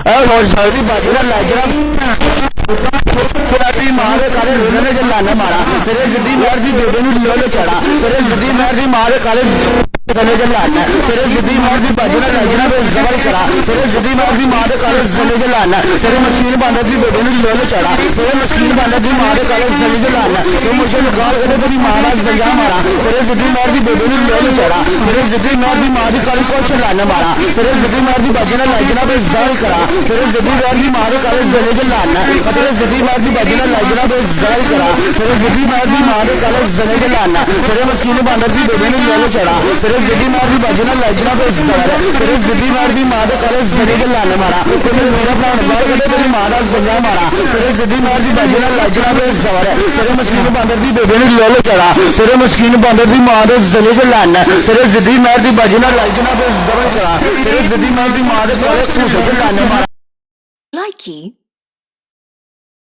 सारी बाजी ना लाजरा तेरी मां के काले जने च लाना मारा तेरे जिद्दी महर की बेबे लोले चढ़ा तेरे जिद्दी महर की मां के काले जने च लाना तेरे जिद्दी महर की बाजी ना लाजरा पे जबर करा तेरे जिद्दी महर की मां के काले जने च लाना तेरे मस्कीन बांदर की बेबे लोले चढ़ा तेरे मस्कीन बांदर की मां के काले जने च लाना तो मुझे गाल करे तेरी मां का जंजा मारा तेरे जिद्दी महर की बेबे लोले चढ़ा तेरे जिद्दी महर की मां की काली कोच लाना मारा तेरे जिद्दी महर की बाजी ना लाजरा पे जबर करा तेरे जिद्दी महर की मां के काले जने च लाना तेरे जिद्दी महर की बाजी ना लाजरा पे जबर करा तेरे जिद्दी महर की मां के काले जने च लाना तेरे मस्कीन बांदर की बेबे लोले चढ़ा तेरे जिद्दी महर की बाजी ना लाजरा पे जबर तेरे जिद्दी महर की मां के काले जने च लाना मारा तेरे मेरा भरा गाल कटे तेरी मां का जंजा मारा तेरे जिद्दी महर की बाजी ना लाजरा पे जबर तेरे मस्कीन बांदर की बेबे लोले चढ़ा तेरे मस्कीन बांदर की मां के जने च लाना तेरे जिद्दी महर की बाजी ना लाजरा पे जबर करा तेरे जिद्दी महर की मां के काले खूसे च लाना मारा Likey